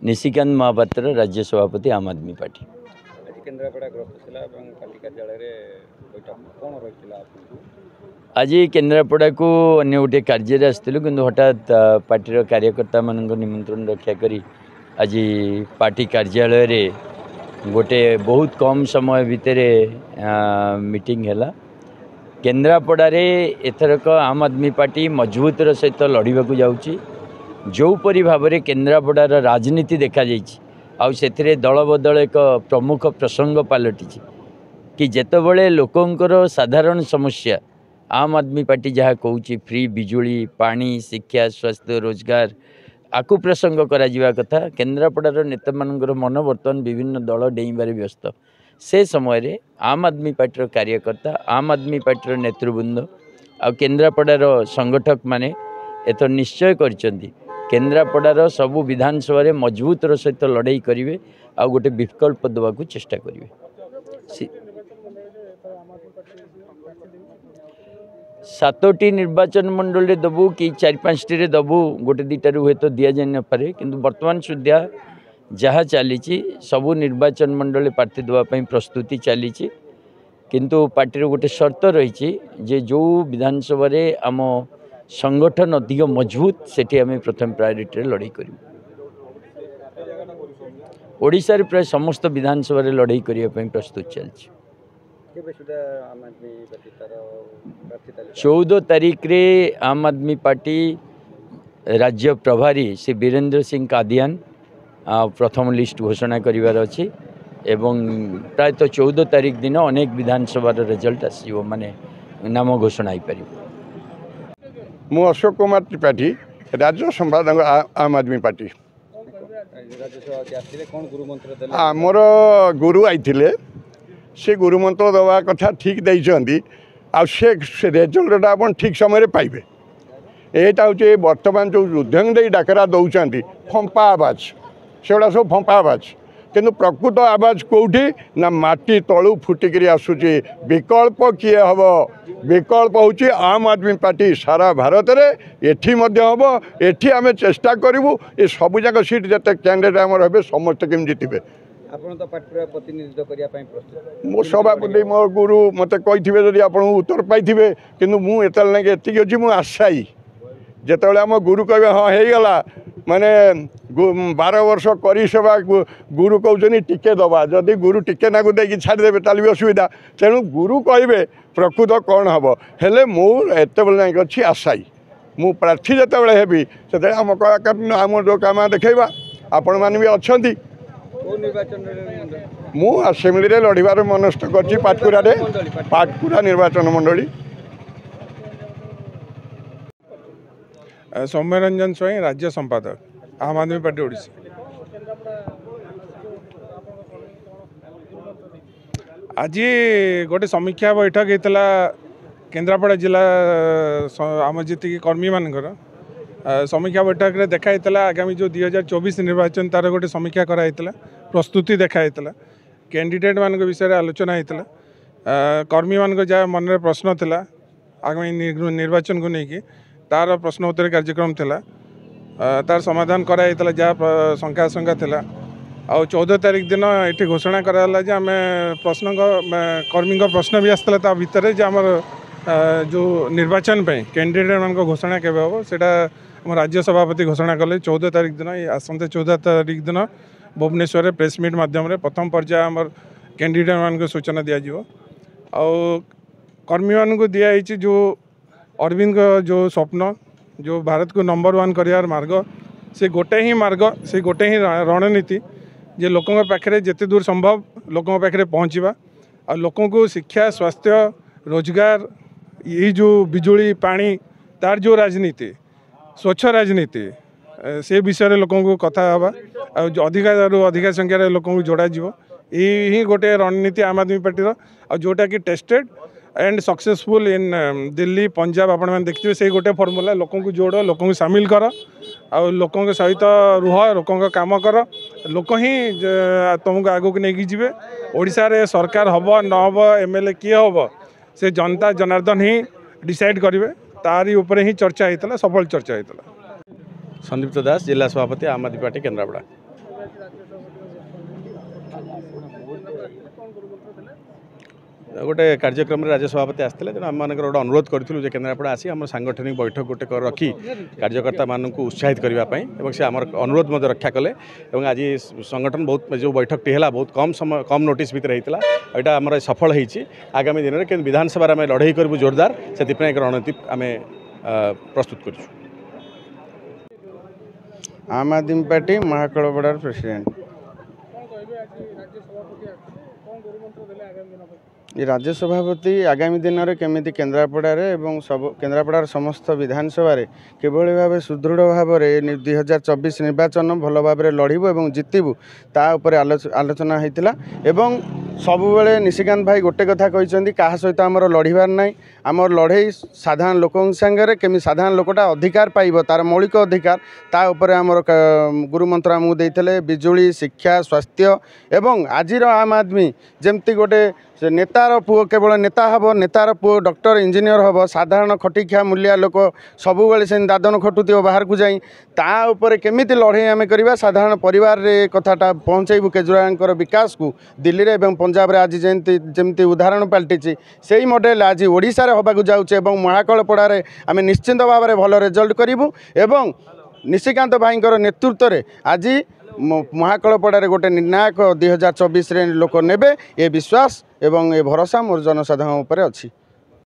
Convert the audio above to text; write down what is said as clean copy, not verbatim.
निशिकांत महापात्र राज्य सभापति आम आदमी पार्टी। आज केन्द्रापड़ा को अन्य गोटे कार्य आसलु कि हठात पार्टी कार्यकर्ता मान निमंत्रण रक्षा करी आज पार्टी कार्यालय रे गोटे बहुत कम समय भितर मीटिंग है। केन्द्रापड़ा रे एथरक आम आदमी पार्टी मजबूतर सहित लड़वा जाऊँगी। जोपरी भाव में केन्द्रापड़ार राजनीति देखा से दल बदल एक प्रमुख प्रसंग पलटि कि जितेबले लोकंर साधारण समस्या आम आदमी पार्टी जहाँ कहूँ फ्री बिजुली पानी शिक्षा स्वास्थ्य रोजगार आकु प्रसंग करा कथा केन्द्रापड़ार नेता मानकर मन बर्तमान विभिन्न दल डेइबारे व्यस्त। से समय आम आदमी पार्टी कार्यकर्ता आम आदमी पार्टी नेतृवृंद आ केन्द्रापड़ार संगठक माने एथर निश्चय करछंती केन्द्रापड़ार सबु विधानसभा मजबूतर सहित लड़ाई करेंगे आ गोटे विकल्प देवाक चेष्टा करेंगे। 7टी निर्वाचन मंडल दबू कि 4-5टी दबू गोटे 2टारू हुए तो दि जाए नपे कि बर्तमान सुधा जहाँ चली सबू निर्वाचन मंडल प्रार्थी देवाई प्रस्तुति चली किंतु पार्टी गोटे शर्त रही जे जो विधानसभा आम संगठन अधिक मजबूत से आम प्रथम प्रायोरिटी लड़ाई करूँ। ओडिशा रे प्राय समस्त विधानसभा लड़ाई करने प्रस्तुत चलती। 14 तारीख रे आम आदमी पार्टी राज्य प्रभारी श्री वीरेंद्र सिंह कादियान प्रथम लिस्ट घोषणा करिवार अछि एवं प्रायतः 14 तारीख दिन अनेक विधानसभा रिजल्ट आसो माने नाम घोषणा हो पार। मु अशोक कुमार त्रिपाठी राज्य संपादक आम आदमी पार्टी। मोर गुरु आईथिले से गुरु मंत्र दवा कथा ठीक देइछंती आ से रिजल्ट आप ठीक समय पाइबे। एटा हूँ बर्तमान जो उद्यम दे डाकरा दौरान फंपा आवाज से सब फंपा आवाज किंतु प्रकृत आवाज कौटी ना माटी तलू फुटिक आसूची। विकल्प किए हम विकल्प हूँ आम आदमी पार्टी सारा भारत में एठी हम एठी आम चेष्टा करूँ ये सबूक सीट जिते कैंडिडेट आम रे समस्त केम जीतबे। मो सभापति मो गुरु मत कही आप उत्तर पाई किंतु मुझे एति अच्छी मुझे आशायी जिते आम गुरु कहे हाँ हो गला माने 12 वर्ष करी सेवा गुरु कहते टिके दबा जदि गुरु टिके नाकु देकी छाड़देवे ताल भी असुविधा तेणु गुरु कहे प्रकृत कौन हम हेले मुझे जाए अच्छी आशायी मु प्रार्थी जिते हेबी से आम कलाकार आम जो काम देखा आपण मैंने भी अच्छा मु आसेम्बली रे लड़बार मनस्थ कर पाटकुरा निर्वाचन मंडली। सौम्यरंजन स्वयं राज्य संपादक आम आदमी पार्टी ओडिशा। आज गोटे समीक्षा बैठक होता केन्द्रापड़ा जिला आम जी कर्मी मानकर समीक्षा बैठक रे देखा आगामी जो 2024 निर्वाचन तार गोटे समीक्षा कराई प्रस्तुति देखा कैंडिडेट मान विषय आलोचना होता कर्मी मान जहाँ मन में प्रश्न थिला आगामी निर्वाचन को लेकिन तार प्रश्न उत्तर कार्यक्रम थिला तार समाधान कराई जहाँ शंका शंका थिला आ 14 तारीख दिन ये घोषणा कराला जे आम प्रश्न कर्मी प्रश्न भी आसला भितर आमर जो निर्वाचन पे कैंडिडेट मान घोषणा केवे हम सेटा आम राज्य सभापति घोषणा कले 14 तारीख दिन आसंते 14 तारीख दिन भुवनेश्वर प्रेस मीट माध्यम प्रथम पर्याय आमर कैंडिडेट मान सूचना दिज्व कर्मी मान को दिखाई जो अरविंद का जो स्वप्न जो भारत को नंबर 1 करार मार्ग से गोटे ही मार्ग से गोटे ही रणनीति जे लोकों पाखे जिते दूर संभव लोकों पाखे पहुँचवा और लोकों को शिक्षा स्वास्थ्य रोजगार यही जो बिजुली पानी तार जो राजनीति स्वच्छ राजनीति से विषय लोकों को कथा हवा अधिका संख्यार लोकों को जोड़ा यही गोटे रणनीति आम आदमी पार्टी जोटा कि tested and successful in Delhi Punjab आपण मैंने देखते से गोटे फर्मूला लोकों को जोड़ लोकों को सामिल कर और लोकों के सहित रुह लोकों का काम कर लोक ही तुमको आगू को लेकिन जी ओडिशा रे सरकार हम न हम एमएलए किए हम से जनता जनार्दन ही डिसाइड करेंगे तारी ऊपर ही चर्चा होता सफल चर्चा होता। संदीप्त दास जिला सभापति आम आदमी पार्टी केन्द्रापड़ा। गोटे कार्यक्रम राज्य सभापति आसते तेणु आम मानक गोटे अनुरोध करूँ जे केन्द्रापड़ा आसी आम सांगठनिक बैठक गोटे रखी कार्यकर्ता मानक उत्साहित करने से आम अनुरोध रक्षा कले। आज संगठन बहुत जो बैठक टी है बहुत कम समय कम नोटिस भितर होता यहाँ आम सफल होती आगामी दिन में विधानसभा आम लड़ाई करूँ जोरदार से एक रणनीति आम प्रस्तुत कर। आम आदमी पार्टी महाकलपड़ार प्रेसिडेंट ये राज्य सभापति आगामी दिन में केमी केन्द्रापड़ार एवं सब केन्द्रापड़ार समस्त विधानसभा किभली भाव सुदृढ़ भाव में 2024 निर्वाचन भल भाव लड़बू और जितबू तापर आलोचना होता एवं सबुबले निशिकांत भाई गोटे कथा कहते क्या सहित आमर लड़ार ना आमर लड़े साधारण लोक सांगे केमी साधारण लोकटा अधिकार पाइब तार मौलिक अधिकार तापर आमर गुरुमंत्र आमको देते बिजुली शिक्षा स्वास्थ्य एवं आज आम आदमी जमती गोटे नेतार पुओ केवल नेता हम नेतार पुओ डॉक्टर इंजीनियर हम साधारण खटिखिया मूलिया लोक सबुबले से दादन खटुव बाहर को जाई तापर केमिति लड़े आम करवा साधारण परिवार रे कथाटा पहुँचेबू केजरीवाल विकास को दिल्ली रे एवं पंजाब रे आज जमती उदाहरण पलटि से मॉडल आज ओडिशा रे होबाकू जाउछे एवं महाकलपड़ारे आम निश्चिंत भाव में भल रिजल्ट करूँ एवं निशिकांत भाई नेतृत्व में आज महाकलपड़ारे गोटे निर्णायक 2024 लोक नेबे ये विश्वास एवं ये भरोसा मोर जनसाधारण उपर अछि।